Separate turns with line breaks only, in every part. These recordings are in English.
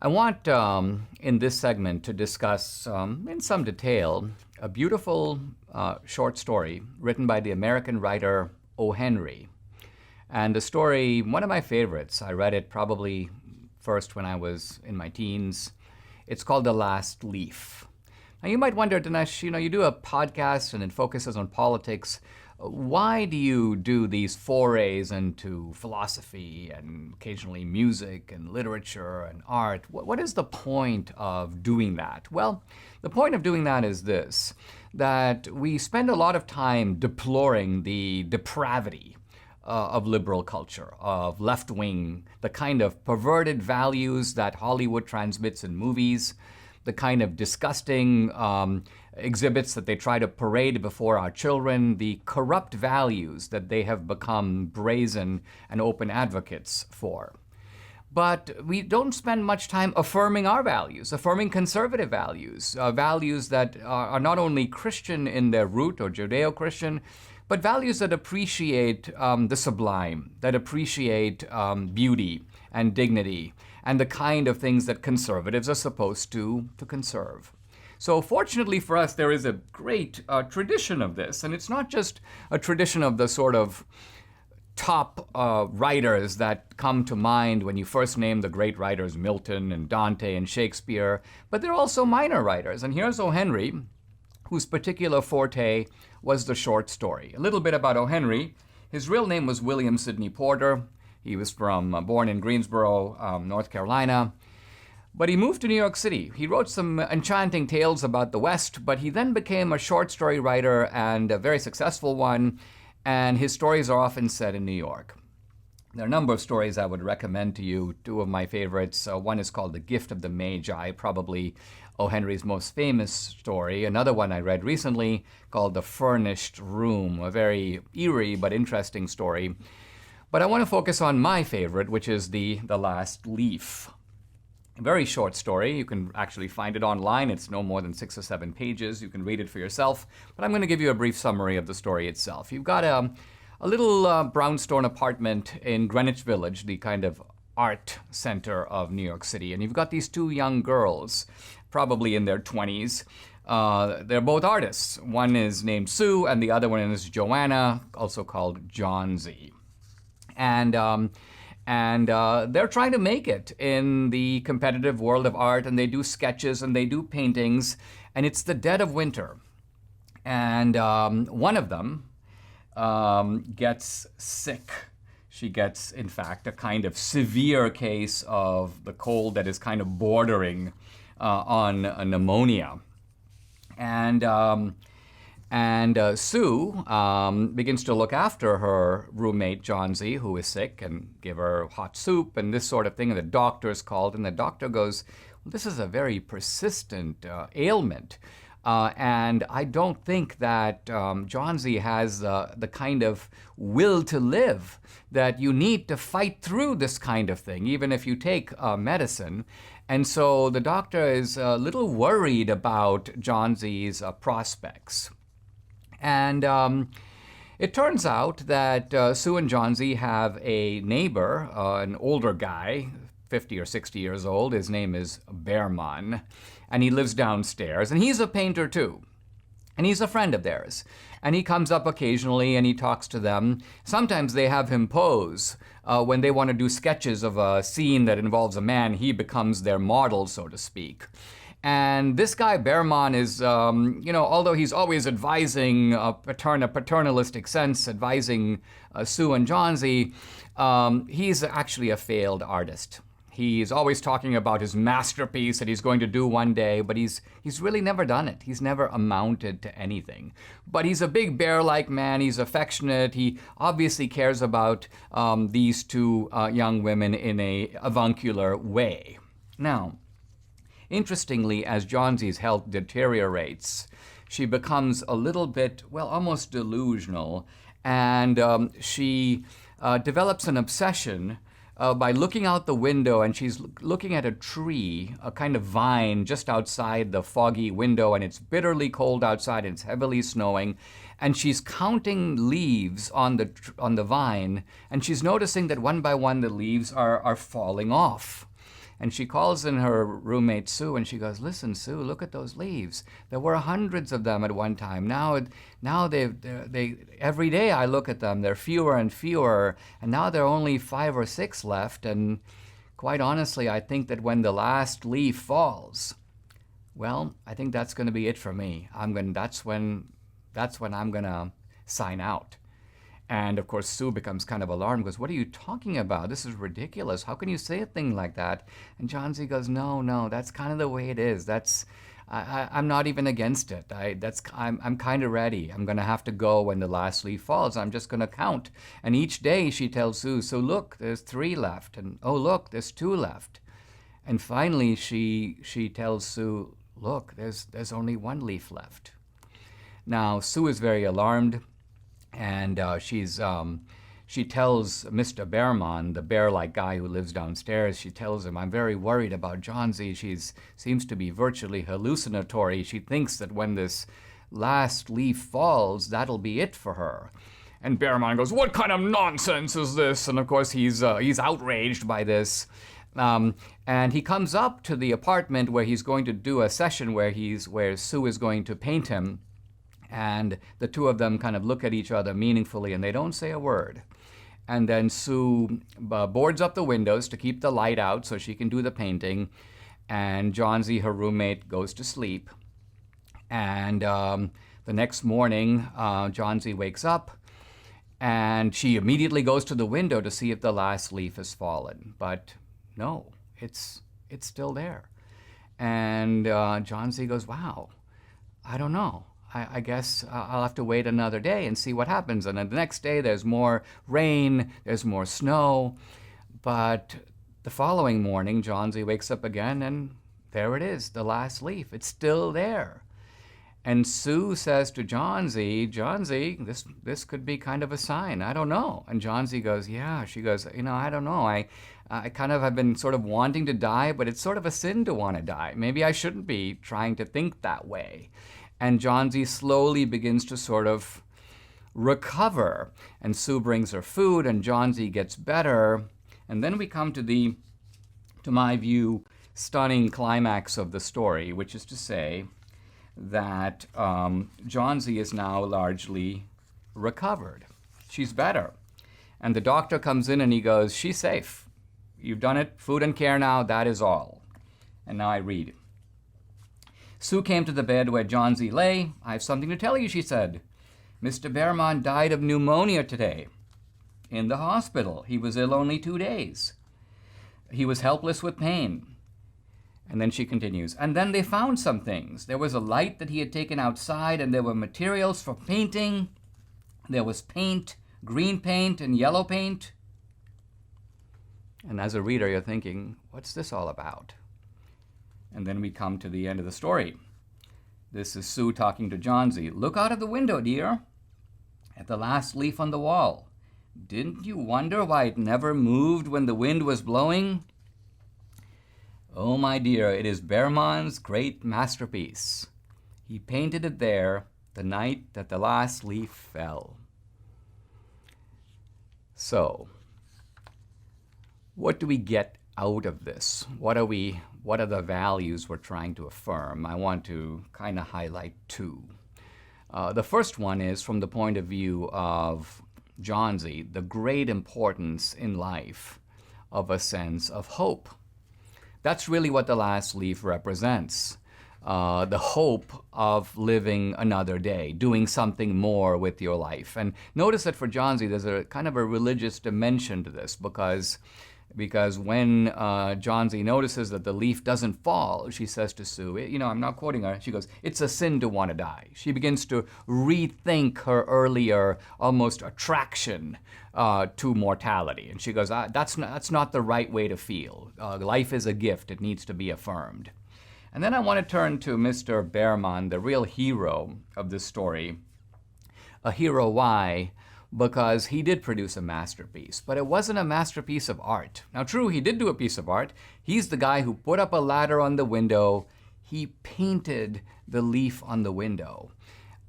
I want, in this segment, to discuss in some detail a beautiful short story written by the American writer O. Henry. And the story, one of my favorites, I read it probably first when I was in my teens. It's called The Last Leaf. Now you might wonder, Dinesh, you do a podcast and it focuses on politics. Why do you do these forays into philosophy and occasionally music and literature and art? What is the point of doing that? Well, the point of doing that is this, that we spend a lot of time deploring the depravity of liberal culture, of left-wing, the kind of perverted values that Hollywood transmits in movies, the kind of disgusting exhibits that they try to parade before our children, the corrupt values that they have become brazen and open advocates for. But we don't spend much time affirming our values, affirming conservative values, values that are not only Christian in their root or Judeo-Christian, but values that appreciate the sublime, that appreciate beauty and dignity, and the kind of things that conservatives are supposed to conserve. So fortunately for us, there is a great tradition of this, and it's not just a tradition of the sort of top writers that come to mind when you first name the great writers Milton and Dante and Shakespeare, but they're also minor writers. And here's O. Henry, whose particular forte was the short story. A little bit about O. Henry. His real name was William Sidney Porter. He was born in Greensboro, North Carolina. But he moved to New York City. He wrote some enchanting tales about the West, but he then became a short story writer and a very successful one, and his stories are often set in New York. There are a number of stories I would recommend to you. Two of my favorites. One is called The Gift of the Magi, probably O. Henry's most famous story. Another one I read recently called The Furnished Room, a very eerie but interesting story. But I want to focus on my favorite, which is The Last Leaf. A very short story. You can actually find it online. It's no more than 6 or 7 pages. You can read it for yourself. But I'm going to give you a brief summary of the story itself. You've got a little brownstone apartment in Greenwich Village, the kind of art center of New York City. And you've got these two young girls, probably in their 20s. They're both artists. One is named Sue, and the other one is Joanna, also called Johnsy. And they're trying to make it in the competitive world of art, and they do sketches and they do paintings, and it's the dead of winter. And one of them gets sick. She gets, in fact, a kind of severe case of the cold that is kind of bordering on a pneumonia. And Sue begins to look after her roommate, Johnsy, who is sick, and give her hot soup and this sort of thing. And the doctor's called, and the doctor goes, well, this is a very persistent ailment. And I don't think that Johnsy has the kind of will to live that you need to fight through this kind of thing, even if you take medicine. And so the doctor is a little worried about Johnsy's prospects. And it turns out that Sue and Johnsy have a neighbor, an older guy, 50 or 60 years old. His name is Behrman, and he lives downstairs. And he's a painter too. And he's a friend of theirs. And he comes up occasionally and he talks to them. Sometimes they have him pose. When they want to do sketches of a scene that involves a man, he becomes their model, so to speak. And this guy, Behrman, is, although he's always advising a paternalistic sense, advising Sue and Johnsy, he's actually a failed artist. He's always talking about his masterpiece that he's going to do one day, but he's really never done it. He's never amounted to anything. But he's a big bear-like man. He's affectionate. He obviously cares about these two young women in a avuncular way. Now, interestingly, as Johnsy's health deteriorates, she becomes a little bit, almost delusional, and she develops an obsession by looking out the window, and she's looking at a tree, a kind of vine just outside the foggy window, and it's bitterly cold outside, and it's heavily snowing, and she's counting leaves on the vine, and she's noticing that one by one the leaves are falling off. And she calls in her roommate Sue, and she goes, "Listen, Sue, look at those leaves. There were hundreds of them at one time. Now they every day I look at them, they're fewer and fewer, and now there are only 5 or 6 left. And quite honestly, I think that when the last leaf falls, well, I think that's going to be it for me. That's when I'm going to sign out." And of course, Sue becomes kind of alarmed, goes, "What are you talking about? This is ridiculous. How can you say a thing like that?" And Johnsy goes, No, that's kind of the way it is. I'm not even against it. I'm kind of ready. I'm going to have to go when the last leaf falls. I'm just going to count. And each day she tells Sue, "So look, there's 3 left. And oh, look, there's 2 left." And finally she tells Sue, "Look, there's only 1 leaf left." Now, Sue is very alarmed. And she tells Mr. Behrman, the bear-like guy who lives downstairs, she tells him, "I'm very worried about Johnsy. She seems to be virtually hallucinatory. She thinks that when this last leaf falls, that'll be it for her." And Behrman goes, "What kind of nonsense is this?" And of course, he's outraged by this. And he comes up to the apartment where he's going to do a session where Sue is going to paint him. And the two of them kind of look at each other meaningfully, and they don't say a word. And then Sue boards up the windows to keep the light out so she can do the painting. And Johnsy, her roommate, goes to sleep. And the next morning, Johnsy wakes up, and she immediately goes to the window to see if the last leaf has fallen. But no, it's still there. And Johnsy goes, "Wow, I don't know. I guess I'll have to wait another day and see what happens." And then the next day, there's more rain, there's more snow. But the following morning, Johnsy wakes up again, and there it is, the last leaf. It's still there. And Sue says to Johnsy, this could be kind of a sign. I don't know." And Johnsy goes, "Yeah." She goes, "I don't know. I kind of have been sort of wanting to die, but it's sort of a sin to want to die. Maybe I shouldn't be trying to think that way." And Johnsy slowly begins to sort of recover. And Sue brings her food, and Johnsy gets better. And then we come to my view, stunning climax of the story, which is to say that Johnsy is now largely recovered. She's better. And the doctor comes in and he goes, "She's safe. You've done it, food and care now, that is all." And now I read. "Sue came to the bed where Johnsy lay. 'I have something to tell you,' she said. 'Mr. Behrman died of pneumonia today. In the hospital. He was ill only 2 days. He was helpless with pain.' And then she continues, 'And then they found some things. There was a light that he had taken outside, and there were materials for painting. There was paint, green paint and yellow paint.'" And as a reader, you're thinking, what's this all about? And then we come to the end of the story. This is Sue talking to Johnsy. "Look out of the window, dear, at the last leaf on the wall. Didn't you wonder why it never moved when the wind was blowing? Oh, my dear, it is Behrman's great masterpiece. He painted it there the night that the last leaf fell." So, what do we get out of this? What are the values we're trying to affirm? I want to kind of highlight 2. The first one is from the point of view of Johnsy, the great importance in life of a sense of hope. That's really what the last leaf represents. The hope of living another day, doing something more with your life. And notice that for Johnsy, there's a kind of a religious dimension to this, because when Johnsy notices that the leaf doesn't fall, she says to Sue, I'm not quoting her, she goes, "It's a sin to want to die." She begins to rethink her earlier almost attraction to mortality. And she goes, that's not the right way to feel. Life is a gift. It needs to be affirmed. And then I want to turn to Mr. Behrman, the real hero of this story. A hero, why? Because he did produce a masterpiece, but it wasn't a masterpiece of art. Now, true, he did do a piece of art. He's the guy who put up a ladder on the window. He painted the leaf on the window.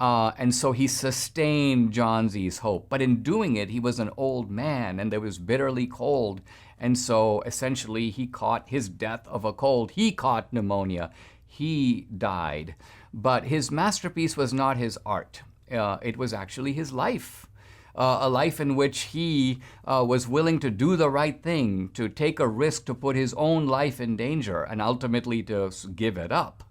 And so he sustained Johnsy's hope. But in doing it, he was an old man, and it was bitterly cold. And so essentially he caught his death of a cold. He caught pneumonia. He died. But his masterpiece was not his art. It was actually his life. A life in which he was willing to do the right thing, to take a risk, to put his own life in danger, and ultimately to give it up.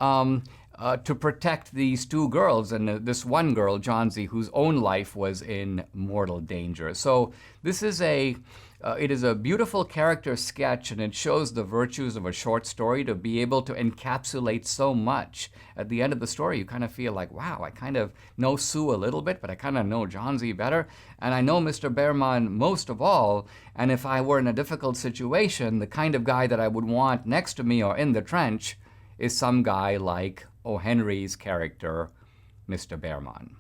To protect these two girls, and this one girl, Johnsy, whose own life was in mortal danger. So this is it is a beautiful character sketch, and it shows the virtues of a short story to be able to encapsulate so much. At the end of the story, you kind of feel like, wow, I kind of know Sue a little bit, but I kind of know Johnsy better, and I know Mr. Behrman most of all, and if I were in a difficult situation, the kind of guy that I would want next to me or in the trench is some guy like O. Henry's character, Mr. Behrman.